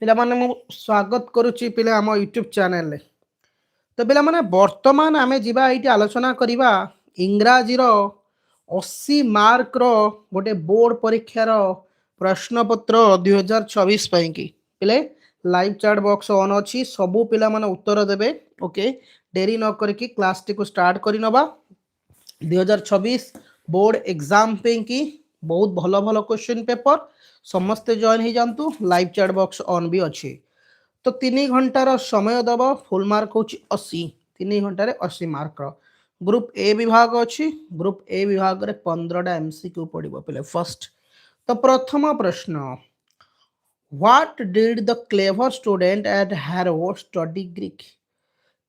पिला माने मु स्वागत करुच्ची पिला आम यूट्यूब चैनल तो पिला माने वर्तमान आमे जिबा एठी आलोचना करिबा इंग्राजी रो 80 मार्क रो गोटे बोर्ड परीक्षार प्रश्न पत्र 2024 पई की पिले लाइव चैट बॉक्स ऑन अछि सबु पिला माने उत्तर देबे ओके देरी न करके क्लास टी को स्टार्ट करि नबा 2026 बोर्ड एग्जाम पे की बहुत भलो भलो क्वेश्चन पेपर समस्ते जॉइन ही जानतु लाइव चैट बॉक्स ऑन भी अच्छी तो 3 घंटार समय दब फुल मार्क हो 80 3 घंटे 80 मार्क ग्रुप ए विभाग अच्छी ग्रुप ए विभाग रे 15टा एमसीक्यू पड़ो पे फर्स्ट तो प्रथम प्रश्न what did the clever student at harrow study Greek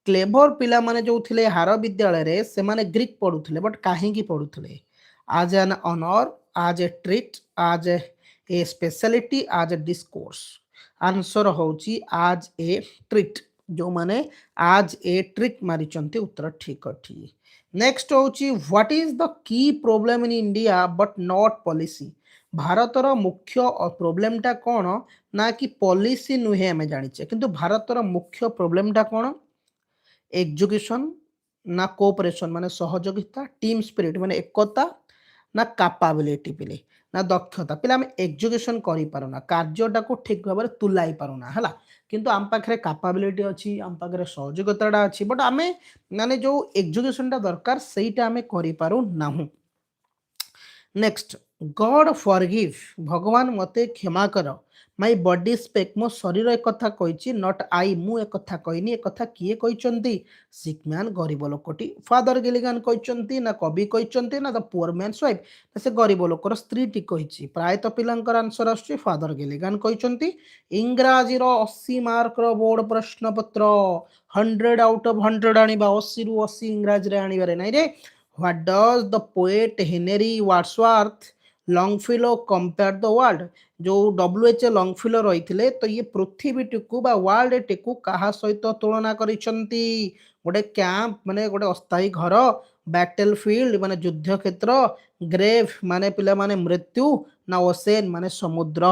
clever पिला माने जो थिले हार विद्यालय रे से माने ग्रीक पढ़ुथिले बट काहेकी पढ़ुथिले आज एन ऑनर आज ए ट्रीट आज ए स्पेशलिटी आज ए डिस्कोर्स आंसर होची आज ए ट्रीट जो माने आज ए ट्रीट मारिचंती उत्तर ठीक अछि नेक्स्ट होची what is the key problem in India but not policy भारतर मुख्य प्रोब्लेमटा कौन ना कि पॉलिसी नुहे आम जानिचे किंतु भारतर मुख्य प्रोब्लेमटा कौन एजुकेशन ना कोऑपरेशन माने सहयोगिता टीम स्पिरिट माने एकता ना कैपेबिलिटी पिले ना दक्षता पिला हम एजुकेशन करि पारुना कार्यटा को ठीक भाबरे तुलाई पारुना हला किंतु आम पाखरे कैपेबिलिटी अछि आम पाखरे सहयोगिताडा अछि बट आमे माने जो एजुकेशनटा दरकार सेईटा आमे करि पारु नाहु नेक्स्ट गॉड फॉरगिव भगवान मते क्षमा कर माई बॉडी स्पेक मो शरीर एक कथा कही नट आई मु एक कथा कहनी एक कथा किए कहते सिकमैन गरीब लोकटी फादर गिलिगान कहते ना कवि कहते ना द पुअर मैन्स वाइफ से गरीब लोकर स्त्री टी कही प्रायतः पिलांकर आंसर आसुची फादर गिलिगान कहते इंग्राजी 80 मार्क बोर्ड प्रश्न पत्र 100 आउट ऑफ 100 आनिबा 80 रु 80 इंग्राजी रे आनिबारे नै रे what does the poet Henry Wadsworth Longfellow compare the world जो डब्ल्यूएच लॉन्गफिलो रही थे तो ये पृथ्वी टीकू वर्ल्ड टीकू क्या सहित तुलना करिसेंती गोटे कैंप माने गोटे अस्थायी घर बैटल फील्ड माने युद्ध क्षेत्र ग्रेव माने पिला माने मृत्यु ना ओसेन माने समुद्र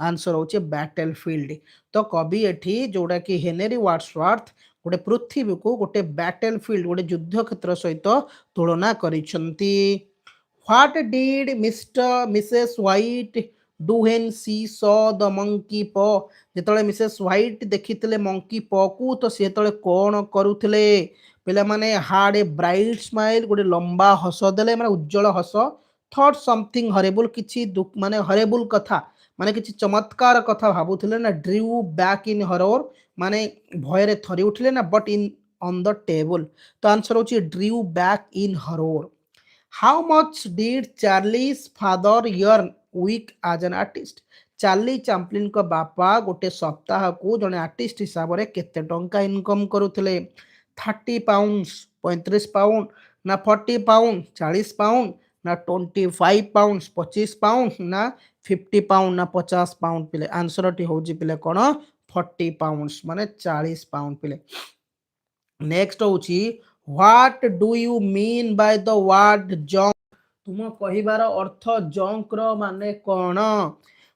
आंसर होचे बैटल फील्ड तो कवि एठी जोड़ा कि हेनरी वार्ड्सवर्थ गोटे पृथ्वी को गोटे बैटल फील्ड गोटे युद्ध क्षेत्र सहित तुलना करिसेंती what did Mr Mrs White do when she saw the monkey paw जेतले मिसेस व्हाइट देखिथिले मंकी पॉ को तो से तळे कोन करूथिले पिला माने हार्ड ए ब्राइट स्माइल गोटे लंबा हस देले माने उज्जवल हस थॉट समथिंग हरेबल किछि दुख माने हरेबल कथा माने किछि चमत्कार कथा भाबुथिले ना ड्रू बैक इन हरर माने भयरे थरी उठिले ना but in on the table तो आंसर होची drew back in horror how much did Charlie's father earn week as an artist Charlie Chaplin को बापा गोटे सप्ताह को जड़े आर्टिस्ट हिसाब से केते टंका इनकम करुले 30 पाउंड्स 35 पाउंड ना 40 पाउंड 40 पाउंड ना 25 पाउंड 25 पाउंड ना 50 पाउंड ना 50 पाउंड पिले आंसर टी हूँ पिले कौन 40 पाउंड्स माने 40 पाउंड पिले नेक्स्ट हूँ what do you mean by the word junk तुम कहिबार अर्थ जंक रो माने कौन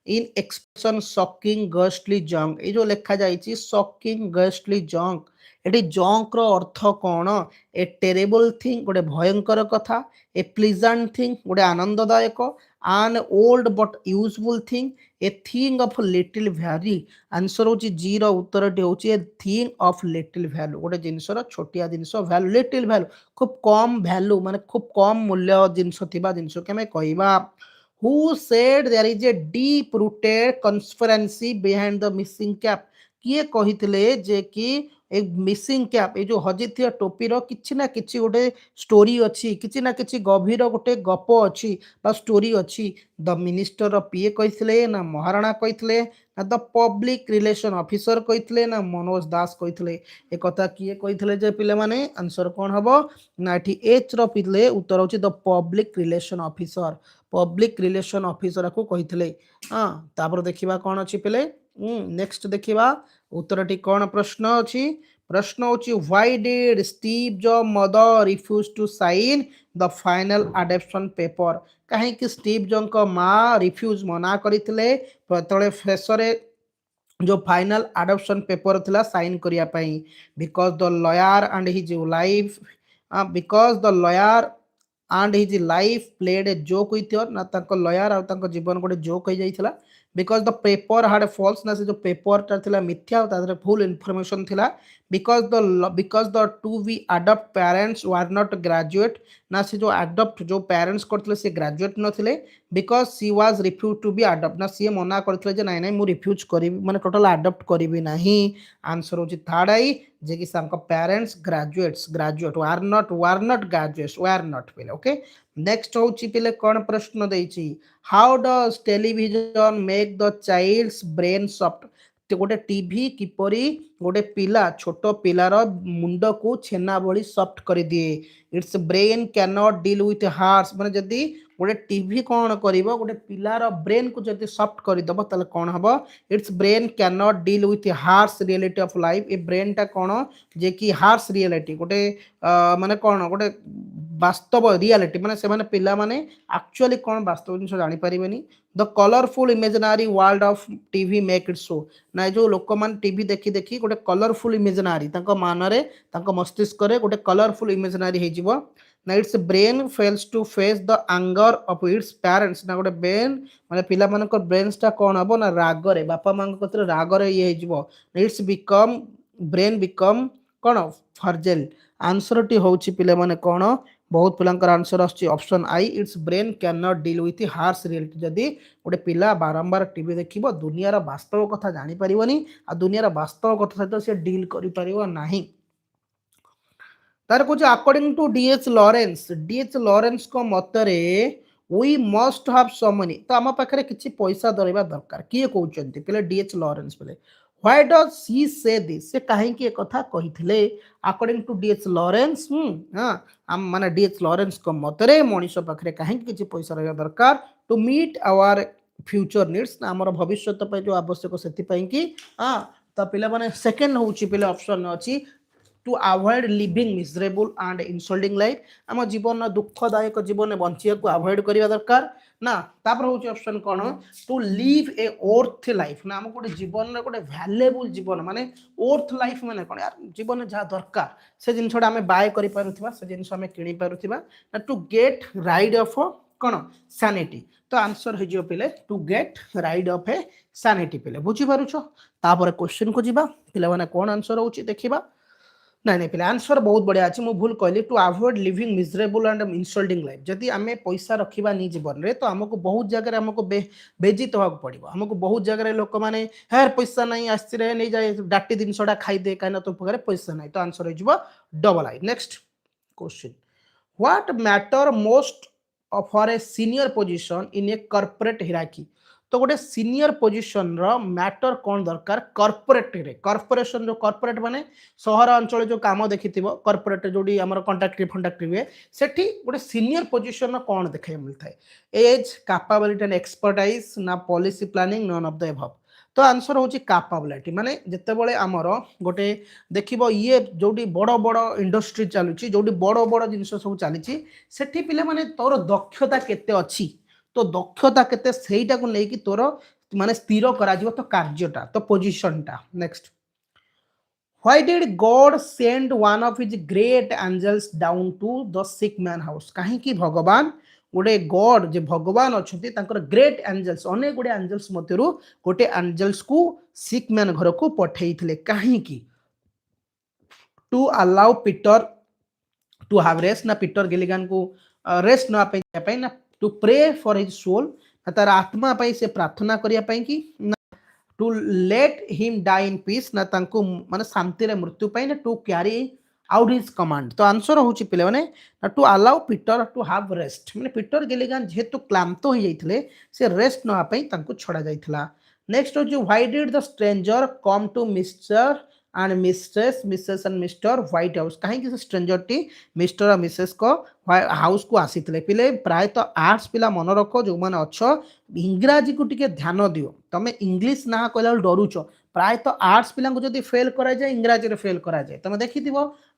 इन एक्सप्रेशन शॉकिंग गस्टली जंक ये जो लिखा जाइए शॉकिंग गस्टली जंक एटी जंक रो अर्थ कौन ए टेरेबल थिंग गोटे भयंकर कथा ए प्लीजेंट थिंग गोटे आनंददायक आन old but useful thing a thing of little value answer होची जी रो उत्तर टी होची a thing of little value गोटे जिनसर छोटिया जिनस वैल्यू लिटिल वैल्यू खूब कम वैल्यू माने खूब कम मूल्य जिनस थिबा जिनस के हमें कहबा who said there is a deep rooted conspiracy behind the missing cap किए कहिथिले जे कि एक मिसिंग कैप ये जो हजी टोपीर किछि ना किछि गोटे स्टोरी अच्छी किछि ना किछि गभीर गोटे गप अच्छी बा स्टोरी अच्छी द मिनिस्टर पीए कहिथिले ना महाराणा कहिथिले ना द पब्लिक रिलेशन ऑफिसर कहिथिले ना मनोज दास कहिथिले ए कथा किए कहिथिले जे पिले माने आंसर कोन हबो ना एठी एच रो पिले उत्तर होची द पब्लिक रिलेशन ऑफिसर को कहिथिले हां तापर देखिबा कोन अछि पिले नेक्स्ट देखिबा उत्तरटी कौन प्रश्न अच्छी प्रश्न होची why did Steve Jobs mother refuse to sign the final adoption paper कहीं स्टीव जॉब को माँ रिफ्यूज मना करते फ्रेशरे जो फाइनल अडॉप्शन पेपर थिला साइन करिया पई because the lawyer and his life because the lawyer and his life played a joke with your ना तांको लॉयर आ तांको जीवन गोटे जोक हो जाइथिला because the paper had false ना से जो पेपर ता थिला मिथ्या तादरे फुल इन्फॉर्मेशन थिला because the two we adopt parents were not graduate ना से जो अडॉप्ट जो पेरेंट्स करथिले से ग्रेजुएट नथिले because she was refuse to be adopt ना सी मना करथिले जे नाइ नाइ मु रिफ्यूज करिवि माने टोटल अडॉप्ट करिवि नाही आंसर होची थर्ड आई जे कि सांको parents graduate were not graduates were not पिले ओके नेक्स्ट होची पिले कोन प्रश्न देइची how does television make the child's brain soft तो गोटे टीवी किपरि गोटे पिला छोट पिलार मुंड को छेना भली सॉफ्ट कर दिए it's brain can not deal with hearts माने जदी गोटे टीवी कौन कर गोटे पिलार ब्रेन को जब सॉफ्ट करदब ताले कौन हम it's brain can not deal with harsh reality of life a brain टा कौन जे कि हार्श रियलिटी गोटे माने कौन गोटे वास्तव रियलिटी माने से माने पिला माने एक्चुअली कौन वास्तव जिन जानि परिबेनी the colourful imaginary world of TV make it show ना जो लोक मान टीवी देखी देखी गोटे कलरफुल इमेजिनारी तांको मानरे तांको मस्तिष्क रे गोटे कलरफुल इमेजिनारी हे जिवो ना its brain fails to face the anger of its parents ना गोटे ब्रेन माने पिला मानकर ब्रेन्स टा कोन हबो ना राग रे बापा मांग कतरे राग रे ये हे जिवो इट्स बिकम ब्रेन बिकम कोन फर्जेल आंसर टी होची पिले माने कोन बहुत पिलांकर आंसर आछि option I its brain can not deal with harsh reality जदी गोटे पिला बारंबार टीवी देखिबो दुनियार वास्तव कथा जानि परिबोनी आ दुनियार वास्तव कथा सहित से डील करि परिबो नाही तार कुछ अकॉर्डिंग टू डीएच लॉरेंस को मतरे we must have some money तो आम पाखरे किछि पैसा दरबा दरकार किए कहउचंती पले डीएच लॉरेंस पले व्हाई डज सी से दिस से काहे की कथा कहिथिले अकॉर्डिंग टू डीएच लॉरेंस हां हम माने डीएच लॉरेंस को मतरे मनीष पाखरे काहे की किछि पैसा रहबा दरकार to meet our future needs हमर भविष्यत पे जो आवश्यक सेति पई की हां तो पिला माने सेकंड होउची पिला ऑप्शन अछि to avoid living miserable and insulting life आम जीवन दुखदायक जीवन बंचिया को अवॉइड करबा दरकार ना तापर होची ऑप्शन कोन to live a earth life ना हम गोटे जीवन रे गोटे वैल्यूएबल जीवन माने अर्थ लाइफ माने कोन यार जीवन जा दरकार से जिनछडा हमें बाय करि पारुथिबा से जिनस हमें किनि पारुथिबा ना टू गेट राइड ऑफ कोन सैनिटी तो आंसर हे जो पिले to get rid of a sanity पिले बुझी पारुछो तापर क्वेश्चन को जीवा पिले माने कोन आंसर होची देखिबा नहीं नहीं पिला आंसर बहुत बढ़िया अच्छे मुझे भूल कहली to avoid living miserable and insulting life जदि आम पैसा रखा नहीं जीवन में तो आमको बहुत जगह आमको बेजित होगा पड़ो आमको बहुत जगह लोक मैंने यार पैसा नहीं आसरे नहीं जाए डाटी जिनसा खाईदे कहीं तो पाखे पैसा नहीं तो आंसर हो double I next question what matter most for a senior position in a corporate hierarchy तो गोटे सीनियर पोजीशन रो मैटर कौन दरकार कॉर्पोरेट रे कॉर्पोरेशन जो कॉर्पोरेट माने सहर अंचल जो काम देखिथिबो कॉर्पोरेट जोडी हमर कॉन्ट्रैक्ट फंडाक्ट हुए सेठी गोटे सीनियर पोजीशन कौन देखै मिलता है एज कैपेबिलिटी एंड एक्सपर्टाइज ना policy planning none of the above तो आंसर होची कैपेबिलिटी माने जत्ते बळे हमर गोटे देखिबो ये जोडी बड़ बड़ इंडस्ट्री चालुची जोडी बड़ बड़ जिंस सब चालीची सेठी पिले माने तोर दक्षता केते अछि तो दक्षता केते सेटा को लेकी तोर माने स्थिर करा जिवो तो कार्यटा तो पोजीशनटा next why did God send one of his great angels down to the sick man house काहे कि भगवान गोटे गॉड जे भगवान अछंती तांकर ग्रेट एंजल्स अनेक गोटे एंजल्स मध्यरु गोटे एंजल्स को सिक मैन घर को पठेइथिले काहे कि to allow Peter to have rest ना पीटर गिलिगन को रेस्ट ना पे ना to pray for his soul तार आत्मा पाई से प्रार्थना करिया पाई कि to let him die in peace ना तांको माने शांति रे मृत्यु पाई ना to carry out his command तो आंसर होची पिले माने to allow Peter to have rest माने पीटर गिलिगन जेतु क्लांत हो जाइथिले से रेस्ट ना पाई तांको छडा जाइथिला नेक्स्ट होची why did the stranger come to Mr and Mrs and Mr White house कहीं स्ट्रेंजर टी मिस्टर और मिसेस को हाउस को आसी पिले प्राय तो आर्ट्स पिला मन रख जो मैंने अच्छ इंग्राजी को टिके ध्यान दियो तमें इंग्लिश ना कहला डरुच प्राय तो आर्ट्स पिला जदि फेल करा जाए इंग्राजी रे फेल करा जाए तुम देखि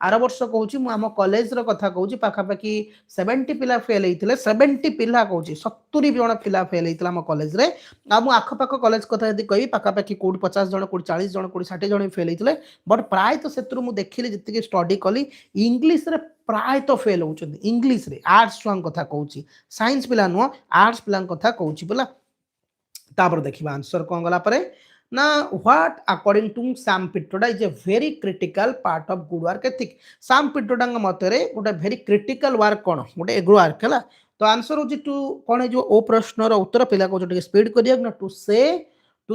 आर वर्ष कहूँ मु आम कॉलेज रो कथा कहूँ पाखापाखि 70 पिला फेल होते 70 पिला कहूँ 70 जन पिला फेल होता आम कॉलेज रे आ मु आखपाख कॉलेज कथा यदि कही पाखापाखि कोड 50 जन कोड 40 जन कोड 60 जन फेल होते बट प्राय तो से देखिली जी स्टडी कली इंग्लीश रे प्राय तो फेल होती इंग्लीश रे आर्ट्स छुआ कथा कहूँ साइंस पिला नुह आर्ट्स पिला कथा कहूँ बोला तापर देखिबा आंसर कौन गला परे ना what according to Sam Pitroda is a very critical part of good work ethic Sam Pitroda मतरे गोटे वेरी क्रिटिकल वर्क कौन गोटे गुड वर्क है तो आंसर होची टू कौन है जो ओ प्रश्न रो उत्तर पिला को जो स्पीड करिया ना टू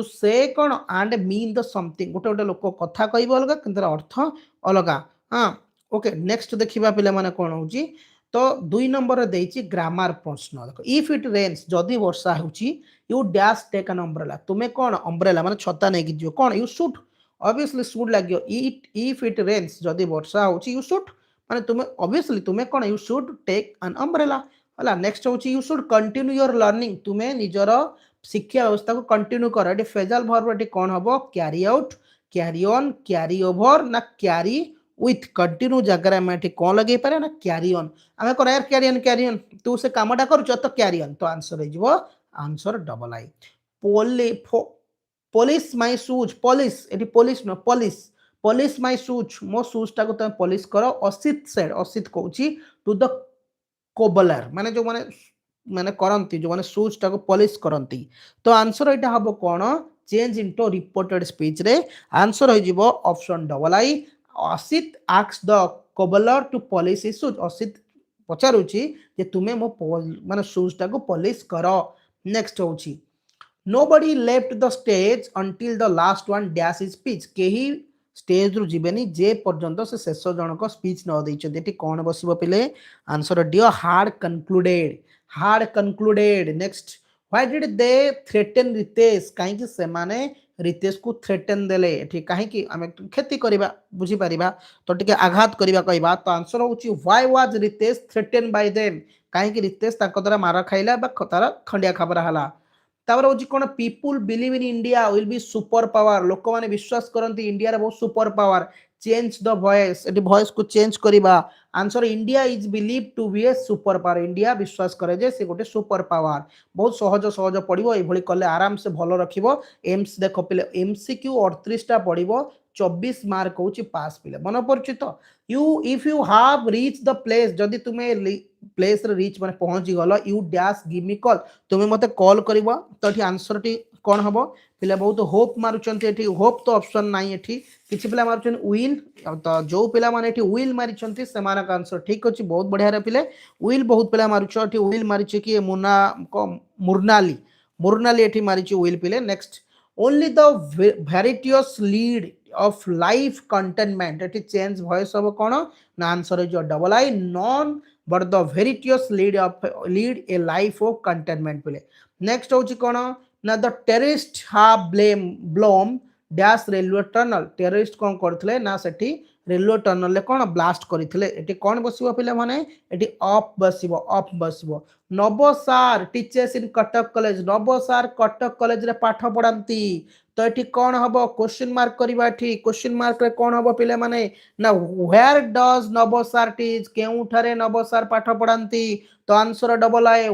से कौन एंड मीन द समथिंग गोटे गोटे लोक कथा कहबो अलगा किंतु अर्थ अलगा हां ओके नेक्स्ट देखिबा पिला माने कौन होची तो 2 नंबर देछि ग्रामर प्रश्न देखो इफ इट रेन्स जदि वर्षा होची you dash take an umbrella तुम्हें कौन अम्ब्रेला माने छता नहीं कि जियो कौन यू शुड ऑब्वियसली शुड लागियो इट इफ इट रेन्स जदि वर्षा होची यू शुड माने तुम्हें ऑब्वियसली तुम्हें कौन you should take an umbrella हला नेक्स्ट होची you should continue your learning तुम्हें निजर शिक्षा व्यवस्था को कंटिन्यू कर एटी फेजल वर्ब एटी कौन हबो carry out carry on carry over ना कैरी विथ कंटिन्यू जगह में कौन लगे पारे ना कैरी ऑन आम कौन यार कैरी ऑन तू से कामटा कर तो कैरी ऑन तो आंसर हो answer double I polish my shoes polish एटी पॉलिश न पॉलिश पॉलिश माय शूज मो शूज टाको तुम पॉलिश करो असित सेड असित कहूची टू द कोबलर माने जो माने करंती जो माने शूज टाको पॉलिश करंती तो आंसर एटा हबो कोन चेंज इनटू रिपोर्टेड स्पीच रे आंसर हो जिवो option double I Asit asks the cobbler to polish his shoes Asit पचारुची जे तुमे मो माने शूज टाको पॉलिश करो नेक्स्ट होची nobody left the stage until the last one dash his speech केही स्टेज रु जीवेनी जे पर्यंत से शेष जनक स्पीच न देइछथि एटी कोन बसिबो पिले आंसर दियो had concluded next why did they threaten Ritesh काहे कि से माने रितेश को थ्रेटन देले एठी काहे कि हम खेती करिबा बुझी परिबा तो टिके आघात करिबा कहबा तो आंसर होची why was Ritesh threaten by them काहे कि रितेश ताको द्वारा मार खाइला बा तारा खंडिया खबरा हला तापर होची कोन people believe in India will be super power लोक माने विश्वास करंती इंडिया रे बहुत super power change the voice एटी वॉइस को चेंज करिबा answer India is believe to be a super power India विश्वास करे जे से गोटे सुपर पावर बहुत सहज सहज पड़िबो ए भली कले आराम से भलो रखिबो एम्स देखो पिले एमसीक्यू 38 टा पड़िबो 24 मार्क होची पास पिले मन पड़छि तो you if you have reach the place जदी तुमे प्लेस रे रीच माने पहुंची गलो you dash give me call तुमे मते कॉल करिवो तो एठी आंसर टी कोन हबो पिला बहुत होप मारुचंती एठी होप तो ऑप्शन नाही एठी किछि पिला मारुचन विल तो जो पिला माने एठी विल मारिचंती सेमानक आंसर ठीक अछि बहुत बढ़िया रे पिले विल बहुत पिला मारुछ एठी विल मारिछ कि मुना को मुरनाली एठी मारिछ विल पिले next only the virtuous lead of life containment एठी चेंज वॉइस हबो कोन ना आंसर जो double I none but the virtuous lead a life of containment पिले नेक्स्ट होची कोन ना the terrorist have blown dash railway tunnel terrorist कोन करथले ना सेठी रेलवे टनल ले कोन ब्लास्ट करथिले एटी कोन बसिबो पिले माने एटी ऑफ बसिबो Nabasar teachers in Cuttack college Nabasar Cuttack college रे पाठ पढ़ांती तो एटी कोन हबो क्वेश्चन मार्क करबा एटी क्वेश्चन मार्क रे कोन हबो पिले माने ना वेयर डज नवसार टीच केउठारे नवसार पाठ पढ़ांती तो answer double I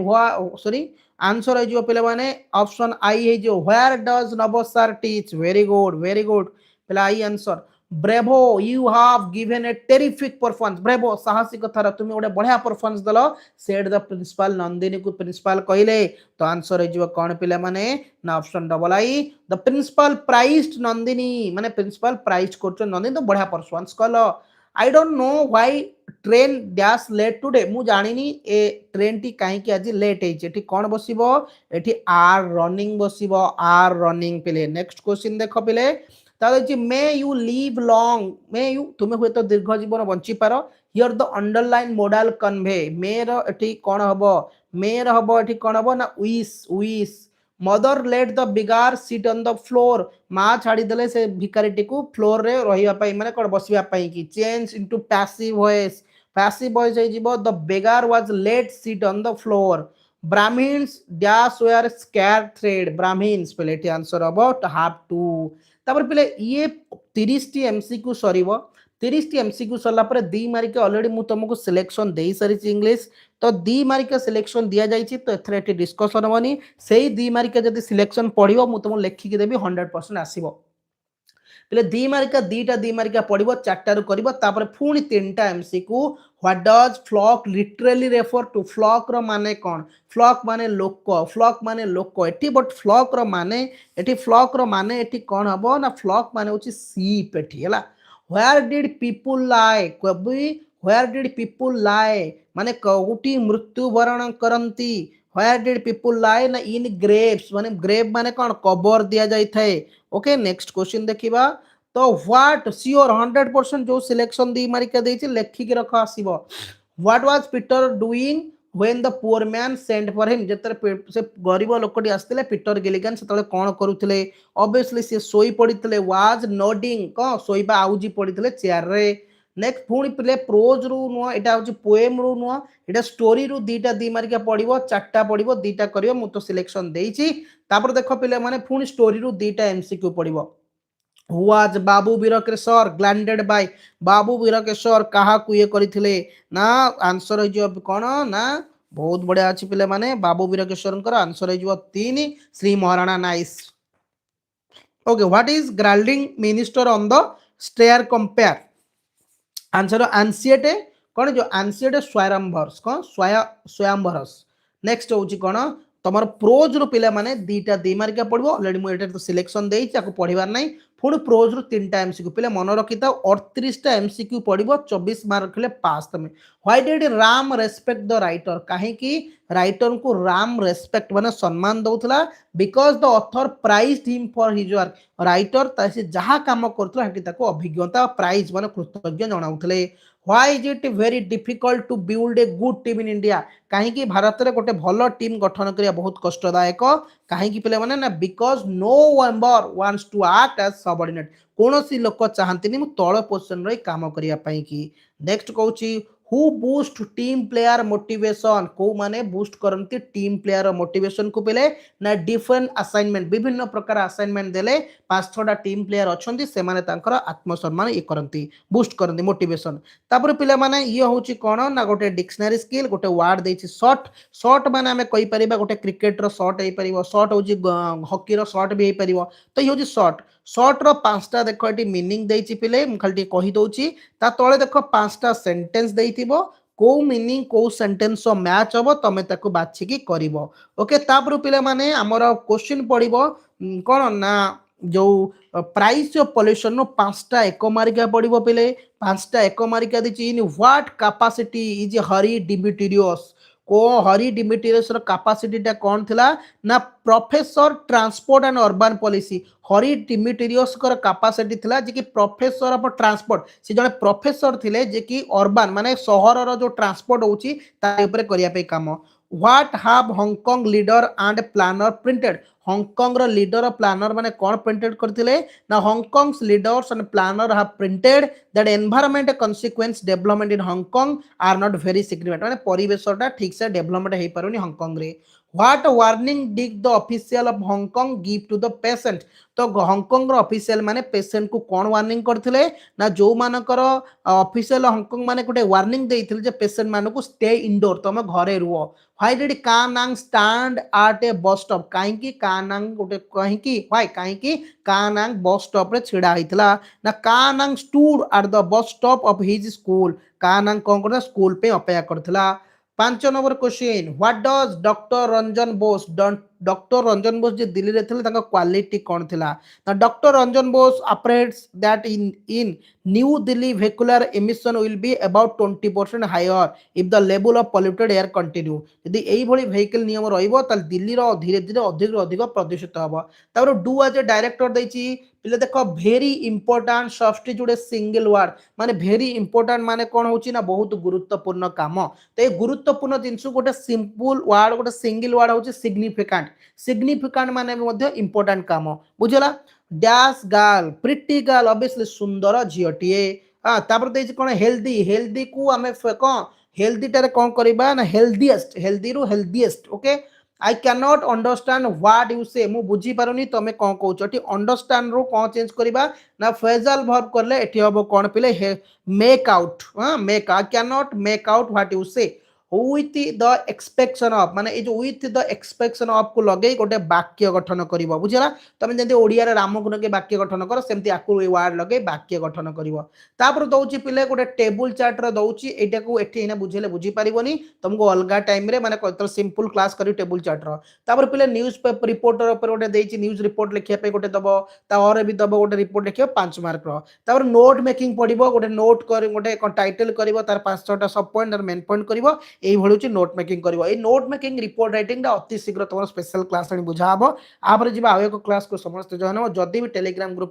sorry answer है पिले माने ऑप्शन आई है जो where does Nabasar teach very good पिला I answer bravo you have given a terrific performance bravo साहसिक थारा तुम गोटे बढ़िया परफॉर्मेंस दलो सेड द प्रिंसिपल नंदिनी को प्रिंसिपल कहले तो आंसर है कौन पिला माने ना option double I the principal prized Nandini माने प्रिंसिपल प्राइज करछ नंदिनी तो बढ़िया परफॉर्मेंस कलो I don't know why train dash late today मु जानिनी ए ट्रेन टी काहे कि आज लेट है एठी कोन बसिबो एठी आर रनिंग बसिबो आर रनिंग पिले नेक्स्ट क्वेश्चन देखो पिले may you live long may you तुम्हें हुए तो दीर्घ जीवन बंची पार here the underline modal convey may री कौन हम मे हम ये कौन हम ना wish mother let the beggar sit on the floor माँ छाड़ीदे से भिखारी को फ्लोर रे रही माने कौन बसवाई कि change into passive voice the beggar was let sit on the floor Brahmins dash wear sacred thread Brahmins पहले आंसर अबाउट हैव टू तापर पिले ये 30 टी एमसीक्यू सरीबो 30 टी एमसीक्यू सरला पर 2 मार्क ऑलरेडी मु तुमको सिलेक्शन देई सारी इंग्लिश तो 2 मार्क सिलेक्शन दिया जाइए तो एथरे एटी डिस्कशन होनी से 2 मार्क जब सिलेक्शन पड़ो मुझे तुमको लेखिकी देवी 100% आसो पहले 2 मार्का दीटा 2 मार्का पड़ो 4टारू कर पुणी 3टा MCQ what does flock literally refer to flock रो माने कौन फ्लॉक माने लोक एटी बट फ्लॉक रो माने एटी फ्लॉक रो माने एटी कौन हबो ना फ्लॉक माने होची सीप एटी हला व्हेयर डिड पीपल लाई कभी व्हेयर डिड पीपल लाई माने कौटी मृत्युवरण करंती व्हेयर डिड पीपल लाई ना इन ग्रेव्स माने ग्रेव माने कौन कबर दिया जाई थाए ओके नेक्स्ट क्वेश्चन देखिबा तो व्हाट श्योर 100% जो सिलेक्शन दी मारिका देछि लेखिक रख आसीबो what was Peter doing when the poor man sent for him जतर से गरीब लोकटी आस्तिले पीटर गिलिगन सेतले कोन करूथिले ऑब्वियसली से सोई पडिथिले वाज नोडिंग को सोईबा आउजी पडिथिले चेयर रे नेक्स्ट पुणी पिले प्रोज रु नुआ एटा होची पोएम रु नुआ एटा स्टोरी रु दीटा दी मारिका पडिबो चारटा पडिबो दीटा करियो मु तो सिलेक्शन देइछि तापर देखो पिले माने पुणी स्टोरी रु दीटा एमसीक्यू पडिबो हुआज बाबू वीरकेशर ग्लैंडेड बाय बाबू वीरकेशर कहा ये करथिले ना आंसर हो कौन ना बहुत बढ़िया अच्छी पिले माने बाबू वीरकेशर आंसर हो 3 Shri Maharana nice okay what is ग्राल्डिंग minister on the stair compare answer आंसिएटे कौन जो आंसिएटे स्वयंभरस कौन स्वयंभरस नेक्स्ट होची कौन तुम प्रोज रु पिला माने दीटा 2 मार्क पड़ो ऑलरेडी मुझे तो सिलेक्शन देइछि आको पढ़िबार नहीं पुणी प्रोज रु 3टा एमसीक्यू पिला मन रखि था 38टा एमसीक्यू पड़ो 24 मार्क ले पास तमे why did Ram respect the writer कहीं की राइटर को राम रेस्पेक्ट माने सम्मान दउथला because the author prized him for his work writer तासे जहा काम करथला हेटी ताको अभिज्ञता प्राइज माने कृतज्ञ जणाउथले why is it very difficult to build a good team in India कहीं भारत में गोटे भल टीम गठन करिया बहुत कष्टदायक कहीं पे मैंने ना because no member wants to act as subordinate कौन सी लोक चाहती तल पोजिशन रही काम करने की नेक्स्ट कहूँ who boost team player motivation को माने बूस्ट करती टीम प्लेयर मोटिवेशन को पेले ना डिफरेंट असाइनमेंट विभिन्न प्रकार असाइनमेंट देले 5-6टा टीम प्लेयर अच्छे से आत्मसम्मान ये करती बूस्ट करती मोटिवेशन तापर पिला माने ये होची कोन ना गोटे डिक्शनरी स्किल गोटे वर्ड देछि शॉट शॉट माने हमें कहि परिबा गोटे क्रिकेट रो शॉट हे परिबो शॉट होची हॉकी रो शॉट भी हे परिबो तो ये होची शॉट शॉट रो 5टा देखो एटी मीनिंग देछि पिले मु खाली कहि दोछि ता तळे देखो 5टा सेंटेंस देइथिबो को मीनिंग को सेंटेंस मैच हम तमें ताको बाछिकी करिवो ओके तापर पिला माने हमर क्वेश्चन पड़िबो कोन ना जो प्राइस ऑफ पॉल्यूशन नो 5टा एक मारिका पड़िबो पिले 5टा एक मारिका दिछि in what capacity is Harry Dimitrius को हरी डिमिटेरियस रो कैपेसिटी टा कोन थिला ना professor transport and urban policy Harry Dimitrius कर कैपेसिटी थिला जे कि प्रोफेसर ऑफ ट्रांसपोर्ट से जने प्रोफेसर थिले जे कि अर्बन माने शहर रो जो ट्रांसपोर्ट होची ता ऊपर करिया पे काम what have Hong Kong leader and planner printed Hong Kong रो लीडर और प्लानर माने कौन प्रिंटेड करथिले ना Hong Kong's leaders and planner have printed that environment consequence development in Hong Kong are not very significant माने परिवेशटा ठीक से डेवलपमेंट हे पारुनी हांगकांग रे what warning did the official of Hong Kong give to the patient तो हांगकांग रो ऑफिशियल माने पेशेंट को कौन वार्निंग करथिले ना जो मानकर ऑफिशियल हांगकांग माने गोटे वार्निंग देइथिले जे पेशेंट मानको स्टे इंडोर तुम घरे रुओ why did Kanang stand at a bus stop कहीं की कानांग गोटे कहीं की व्हाई कहीं की कानांग बस स्टॉप रे छिड़ा हितला ना Kanang stood at the bus stop of his school Kanang कोन करता स्कूल पे अपेक्षा करथिला 5 number question what does doctor Ranjan Bose doctor Ranjan Bose जे दिल्ली रे थिले ताका क्वालिटी कोन थिला ना doctor Ranjan Bose operates that in New Delhi vehicular emission will be about 20% higher if the level of polluted air continue यदि एई भली vehicle नियम रहइबो त दिल्ली रो धीरे धीरे अधिक प्रदूषित हबो तापर डू एज ए डायरेक्टर दैछि पिले देखो very important substitute single word माने वेरी इंपोर्टेंट माने कोन होची ना बहुत गुरुत्वपूर्ण काम तो ये गुरुत्वपूर्ण जिनस गोटे सिंपल वर्ड गोटे सिंगल वर्ड होची सिग्निफिकेंट सिग्निफिकेंट माने मध्य इंपोर्टेंट काम बुझला dash girl pretty girl obviously सुंदर झियोटीए हां तापर देछि कोन हेल्दी हेल्दी को हमें कोन हेल्दी टारे कोन करबा ना हेल्दीएस्ट हेल्दी रु healthiest okay I can not understand what you से मु बुझी पारुनी तमे कोन कहउछ एटी अंडरस्टैंड रो कोन चेंज करबा ना फ्रेजल वर्ब करले एटी हबो कोन पिले make out make I can not make out what you से with the expectation of माने ए जो with the expectation of को लगे गोटे वाक्य गठन करिवो बुझिला तमे जंती ओडिया रे राम गुण के वाक्य गठन कर सेमती आकु ए वर्ड लगे वाक्य गठन करिवो तापर दउची पिले गोटे टेबल चार्ट रे दउची एटा को एठी एना बुझेले बुझी पारिबोनी तुमको अलगा टाइम रे माने कोतर सिंपल क्लास करी टेबल चार्ट रो तापर पिले न्यूज़ पेपर रिपोर्टर ऊपर गोटे देची न्यूज़ रिपोर्ट लिखिया पे गोटे दबो ता और भी दबो गोटे रिपोर्ट लिखियो 5 मार्क रो तापर नोट मेकिंग पडिबो गोटे नोट कर गोटे टाइटल करिवो तार 5-6टा सब पॉइंट और मेन पॉइंट करिवो এইভাবে হচ্ছে নোট মেকিং করব এই নোট মেকিং রিপোর্ট রাইটিংটা অতি শীঘ্র তোমার স্পেশাল ক্লাস বুঝা হব। আପରେ ଯିବା ଆଉ ଏକ କ୍ଲାସକୁ ସମସ୍ତେ ଜଏନ୍ ହେବ। ଯଦି ବି ଟେଲିଗ୍ରାମ ଗ୍ରୁପ